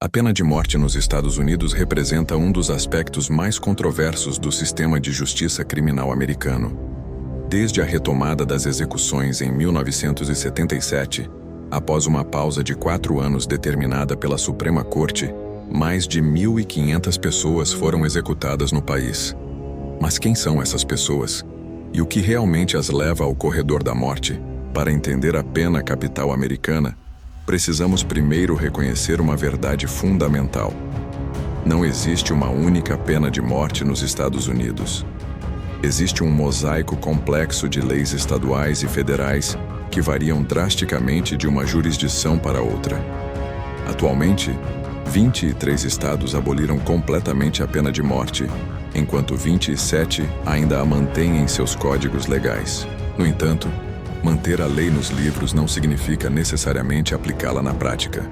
A pena de morte nos Estados Unidos representa um dos aspectos mais controversos do sistema de justiça criminal americano. Desde a retomada das execuções em 1977, após uma pausa de 4 anos determinada pela Suprema Corte, mais de 1.500 pessoas foram executadas no país. Mas quem são essas pessoas? E o que realmente as leva ao corredor da morte? Para entender a pena capital americana, precisamos primeiro reconhecer uma verdade fundamental. Não existe uma única pena de morte nos Estados Unidos. Existe um mosaico complexo de leis estaduais e federais que variam drasticamente de uma jurisdição para outra. Atualmente, 23 estados aboliram completamente a pena de morte, enquanto 27 ainda a mantêm em seus códigos legais. No entanto, manter a lei nos livros não significa necessariamente aplicá-la na prática.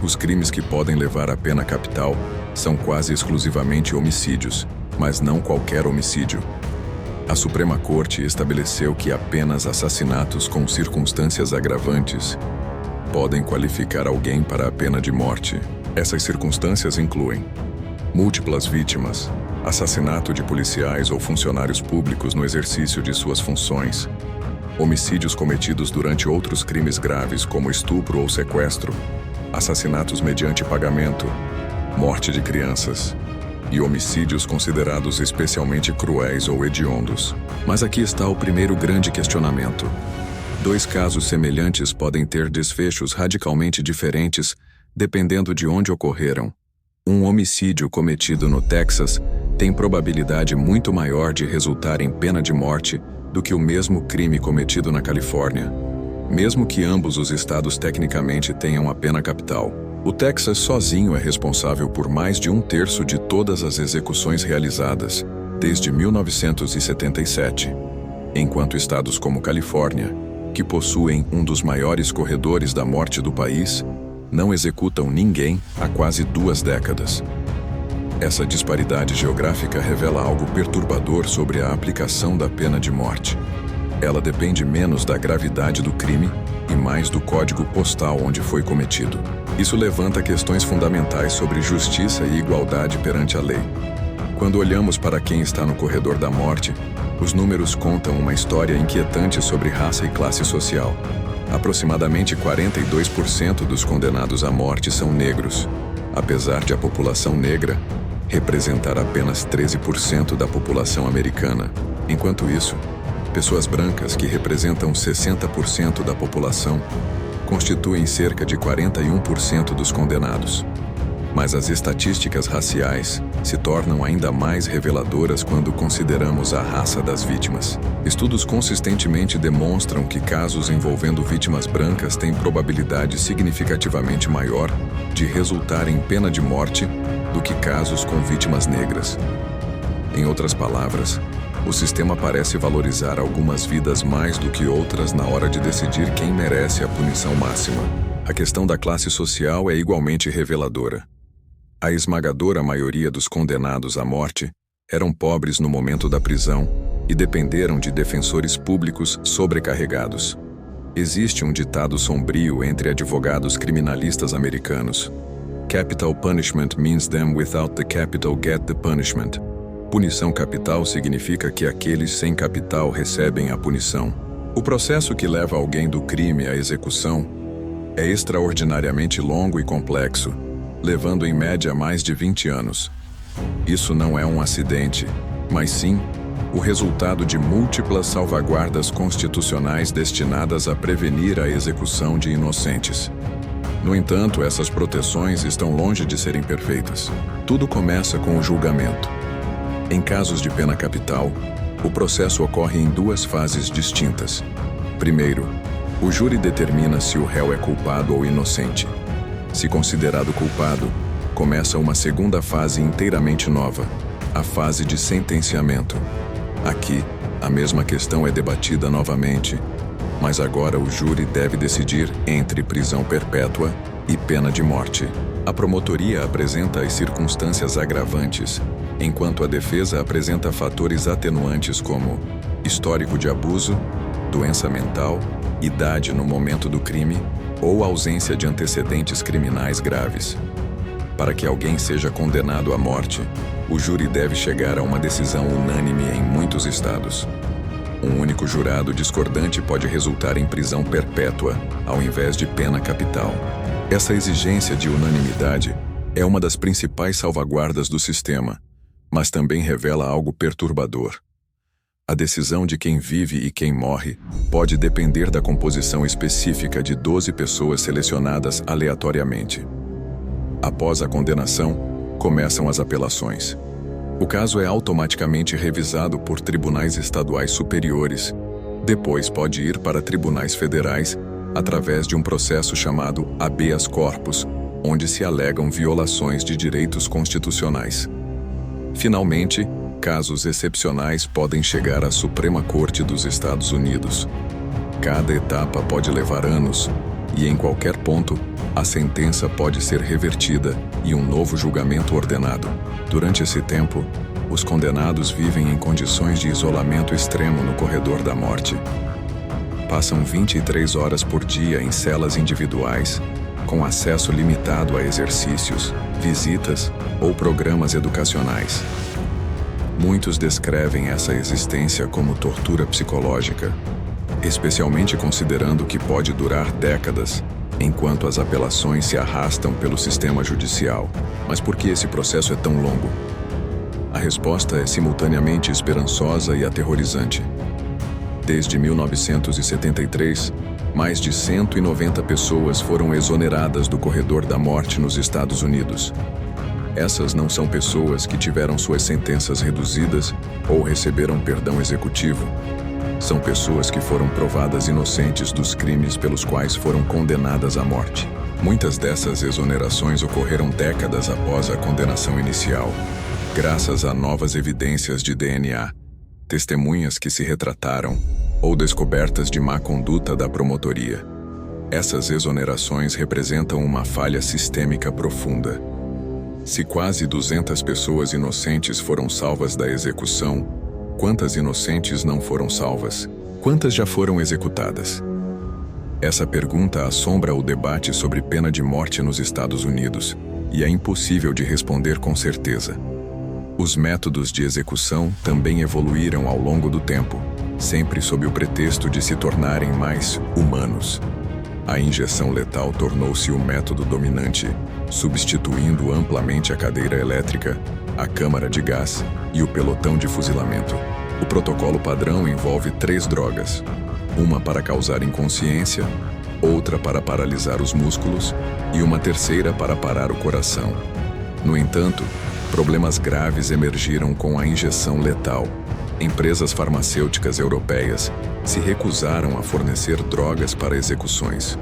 Os crimes que podem levar à pena capital são quase exclusivamente homicídios, mas não qualquer homicídio. A Suprema Corte estabeleceu que apenas assassinatos com circunstâncias agravantes podem qualificar alguém para a pena de morte. Essas circunstâncias incluem múltiplas vítimas, assassinato de policiais ou funcionários públicos no exercício de suas funções, homicídios cometidos durante outros crimes graves como estupro ou sequestro, assassinatos mediante pagamento, morte de crianças e homicídios considerados especialmente cruéis ou hediondos. Mas aqui está o primeiro grande questionamento. 2 casos semelhantes podem ter desfechos radicalmente diferentes dependendo de onde ocorreram. Um homicídio cometido no Texas tem probabilidade muito maior de resultar em pena de morte do que o mesmo crime cometido na Califórnia, mesmo que ambos os estados tecnicamente tenham a pena capital. O Texas sozinho é responsável por mais de 1/3 de todas as execuções realizadas desde 1977, enquanto estados como Califórnia, que possuem um dos maiores corredores da morte do país, não executam ninguém há quase 2 décadas. Essa disparidade geográfica revela algo perturbador sobre a aplicação da pena de morte. Ela depende menos da gravidade do crime e mais do código postal onde foi cometido. Isso levanta questões fundamentais sobre justiça e igualdade perante a lei. Quando olhamos para quem está no corredor da morte, os números contam uma história inquietante sobre raça e classe social. Aproximadamente 42% dos condenados à morte são negros, apesar de a população negra representar apenas 13% da população americana. Enquanto isso, pessoas brancas, que representam 60% da população, constituem cerca de 41% dos condenados. Mas as estatísticas raciais se tornam ainda mais reveladoras quando consideramos a raça das vítimas. Estudos consistentemente demonstram que casos envolvendo vítimas brancas têm probabilidade significativamente maior de resultar em pena de morte do que casos com vítimas negras. Em outras palavras, o sistema parece valorizar algumas vidas mais do que outras na hora de decidir quem merece a punição máxima. A questão da classe social é igualmente reveladora. A esmagadora maioria dos condenados à morte eram pobres no momento da prisão e dependeram de defensores públicos sobrecarregados. Existe um ditado sombrio entre advogados criminalistas americanos: Capital punishment means them without the capital get the punishment. Punição capital significa que aqueles sem capital recebem a punição. O processo que leva alguém do crime à execução é extraordinariamente longo e complexo, levando em média mais de 20 anos. Isso não é um acidente, mas sim o resultado de múltiplas salvaguardas constitucionais destinadas a prevenir a execução de inocentes. No entanto, essas proteções estão longe de serem perfeitas. Tudo começa com o julgamento. Em casos de pena capital, o processo ocorre em 2 fases distintas. Primeiro, o júri determina se o réu é culpado ou inocente. Se considerado culpado, começa uma segunda fase inteiramente nova, a fase de sentenciamento. Aqui, a mesma questão é debatida novamente, mas agora o júri deve decidir entre prisão perpétua e pena de morte. A promotoria apresenta as circunstâncias agravantes, enquanto a defesa apresenta fatores atenuantes como histórico de abuso, doença mental, idade no momento do crime ou ausência de antecedentes criminais graves. Para que alguém seja condenado à morte, o júri deve chegar a uma decisão unânime em muitos estados. Um único jurado discordante pode resultar em prisão perpétua, ao invés de pena capital. Essa exigência de unanimidade é uma das principais salvaguardas do sistema, mas também revela algo perturbador. A decisão de quem vive e quem morre pode depender da composição específica de 12 pessoas selecionadas aleatoriamente. Após a condenação, começam as apelações. O caso é automaticamente revisado por tribunais estaduais superiores. Depois pode ir para tribunais federais através de um processo chamado habeas corpus, onde se alegam violações de direitos constitucionais. Finalmente, casos excepcionais podem chegar à Suprema Corte dos Estados Unidos. Cada etapa pode levar anos, e em qualquer ponto, a sentença pode ser revertida e um novo julgamento ordenado. Durante esse tempo, os condenados vivem em condições de isolamento extremo no corredor da morte. Passam 23 horas por dia em celas individuais, com acesso limitado a exercícios, visitas ou programas educacionais. Muitos descrevem essa existência como tortura psicológica, especialmente considerando que pode durar décadas, enquanto as apelações se arrastam pelo sistema judicial. Mas por que esse processo é tão longo? A resposta é simultaneamente esperançosa e aterrorizante. Desde 1973, mais de 190 pessoas foram exoneradas do corredor da morte nos Estados Unidos. Essas não são pessoas que tiveram suas sentenças reduzidas ou receberam perdão executivo. São pessoas que foram provadas inocentes dos crimes pelos quais foram condenadas à morte. Muitas dessas exonerações ocorreram décadas após a condenação inicial, graças a novas evidências de DNA, testemunhas que se retrataram ou descobertas de má conduta da promotoria. Essas exonerações representam uma falha sistêmica profunda. Se quase 200 pessoas inocentes foram salvas da execução, quantas inocentes não foram salvas? Quantas já foram executadas? Essa pergunta assombra o debate sobre pena de morte nos Estados Unidos, e é impossível de responder com certeza. Os métodos de execução também evoluíram ao longo do tempo, sempre sob o pretexto de se tornarem mais humanos. A injeção letal tornou-se o método dominante, substituindo amplamente a cadeira elétrica, a câmara de gás e o pelotão de fuzilamento. O protocolo padrão envolve 3 drogas, uma para causar inconsciência, outra para paralisar os músculos e uma terceira para parar o coração. No entanto, problemas graves emergiram com a injeção letal. Empresas farmacêuticas europeias se recusaram a fornecer drogas para execuções,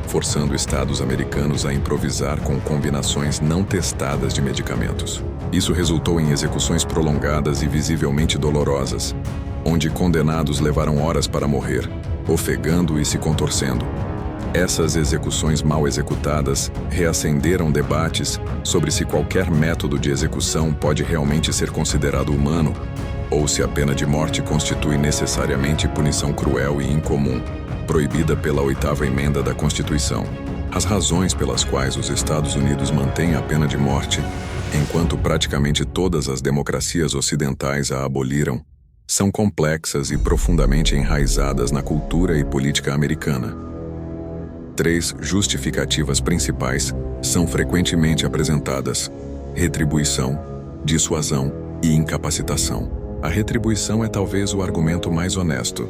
forçando estados americanos a improvisar com combinações não testadas de medicamentos. Isso resultou em execuções prolongadas e visivelmente dolorosas, onde condenados levaram horas para morrer, ofegando e se contorcendo. Essas execuções mal executadas reacenderam debates sobre se qualquer método de execução pode realmente ser considerado humano, ou se a pena de morte constitui necessariamente punição cruel e incomum, proibida pela 8ª emenda da Constituição. As razões pelas quais os Estados Unidos mantêm a pena de morte, enquanto praticamente todas as democracias ocidentais a aboliram, são complexas e profundamente enraizadas na cultura e política americana. 3 justificativas principais são frequentemente apresentadas: retribuição, dissuasão e incapacitação. A retribuição é talvez o argumento mais honesto.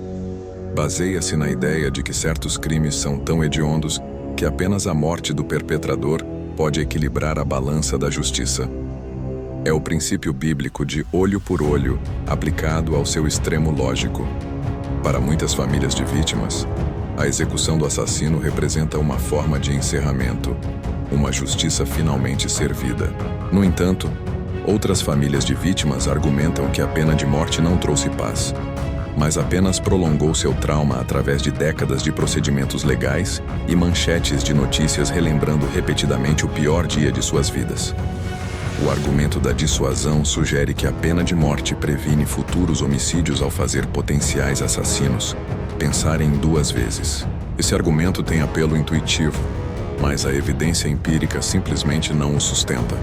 Baseia-se na ideia de que certos crimes são tão hediondos que apenas a morte do perpetrador pode equilibrar a balança da justiça. É o princípio bíblico de olho por olho, aplicado ao seu extremo lógico. Para muitas famílias de vítimas, a execução do assassino representa uma forma de encerramento, uma justiça finalmente servida. No entanto, outras famílias de vítimas argumentam que a pena de morte não trouxe paz, mas apenas prolongou seu trauma através de décadas de procedimentos legais e manchetes de notícias relembrando repetidamente o pior dia de suas vidas. O argumento da dissuasão sugere que a pena de morte previne futuros homicídios ao fazer potenciais assassinos pensarem 2 vezes. Esse argumento tem apelo intuitivo, mas a evidência empírica simplesmente não o sustenta.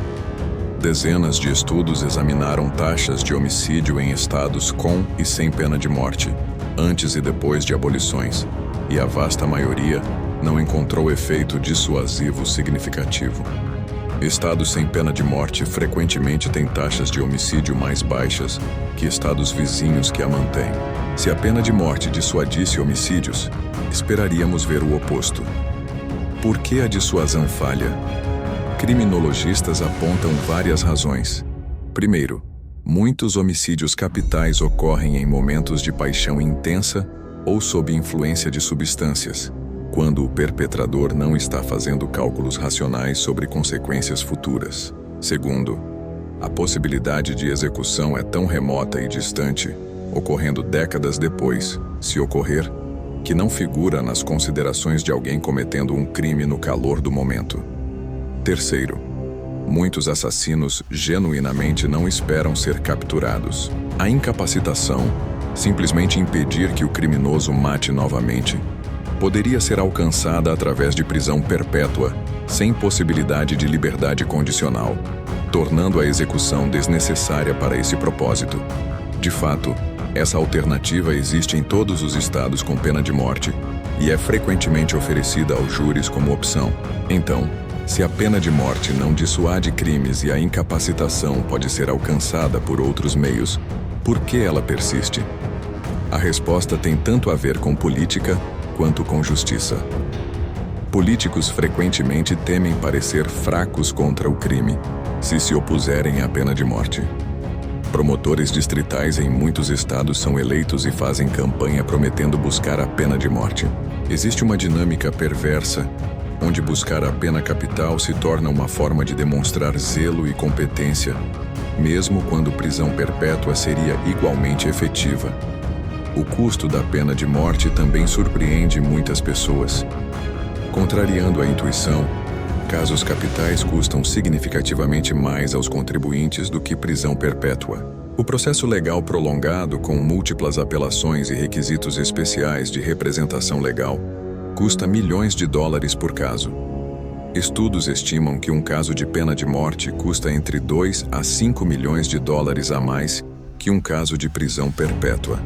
Dezenas de estudos examinaram taxas de homicídio em estados com e sem pena de morte, antes e depois de abolições, e a vasta maioria não encontrou efeito dissuasivo significativo. Estados sem pena de morte frequentemente têm taxas de homicídio mais baixas que estados vizinhos que a mantêm. Se a pena de morte dissuadisse homicídios, esperaríamos ver o oposto. Por que a dissuasão falha? Criminologistas apontam várias razões. Primeiro, muitos homicídios capitais ocorrem em momentos de paixão intensa ou sob influência de substâncias, quando o perpetrador não está fazendo cálculos racionais sobre consequências futuras. Segundo, a possibilidade de execução é tão remota e distante, ocorrendo décadas depois, se ocorrer, que não figura nas considerações de alguém cometendo um crime no calor do momento. Terceiro, muitos assassinos genuinamente não esperam ser capturados. A incapacitação, simplesmente impedir que o criminoso mate novamente, poderia ser alcançada através de prisão perpétua, sem possibilidade de liberdade condicional, tornando a execução desnecessária para esse propósito. De fato, essa alternativa existe em todos os estados com pena de morte e é frequentemente oferecida aos júris como opção. Então, se a pena de morte não dissuade crimes e a incapacitação pode ser alcançada por outros meios, por que ela persiste? A resposta tem tanto a ver com política quanto com justiça. Políticos frequentemente temem parecer fracos contra o crime se se opuserem à pena de morte. Promotores distritais em muitos estados são eleitos e fazem campanha prometendo buscar a pena de morte. Existe uma dinâmica perversa onde buscar a pena capital se torna uma forma de demonstrar zelo e competência, mesmo quando prisão perpétua seria igualmente efetiva. O custo da pena de morte também surpreende muitas pessoas. Contrariando a intuição, casos capitais custam significativamente mais aos contribuintes do que prisão perpétua. O processo legal prolongado, com múltiplas apelações e requisitos especiais de representação legal, custa milhões de dólares por caso. Estudos estimam que um caso de pena de morte custa entre 2 a 5 milhões de dólares a mais que um caso de prisão perpétua.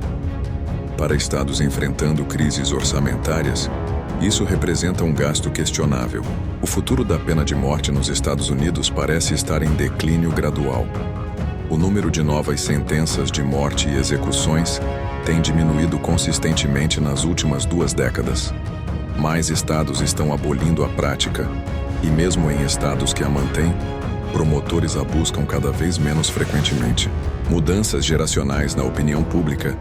Para estados enfrentando crises orçamentárias, isso representa um gasto questionável. O futuro da pena de morte nos Estados Unidos parece estar em declínio gradual. O número de novas sentenças de morte e execuções tem diminuído consistentemente nas últimas 2 décadas. Mais estados estão abolindo a prática, e mesmo em estados que a mantêm, promotores a buscam cada vez menos frequentemente. Mudanças geracionais na opinião pública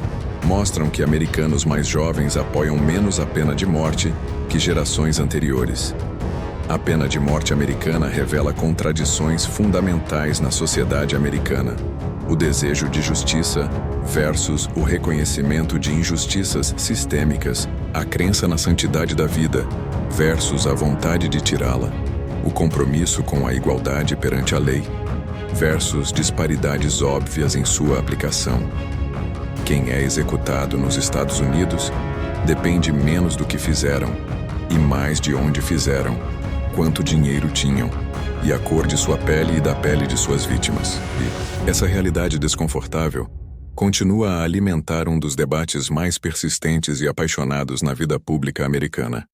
mostram que americanos mais jovens apoiam menos a pena de morte que gerações anteriores. A pena de morte americana revela contradições fundamentais na sociedade americana. O desejo de justiça versus o reconhecimento de injustiças sistêmicas, a crença na santidade da vida versus a vontade de tirá-la, o compromisso com a igualdade perante a lei versus disparidades óbvias em sua aplicação. Quem é executado nos Estados Unidos depende menos do que fizeram e mais de onde fizeram, quanto dinheiro tinham e a cor de sua pele e da pele de suas vítimas. E essa realidade desconfortável continua a alimentar um dos debates mais persistentes e apaixonados na vida pública americana.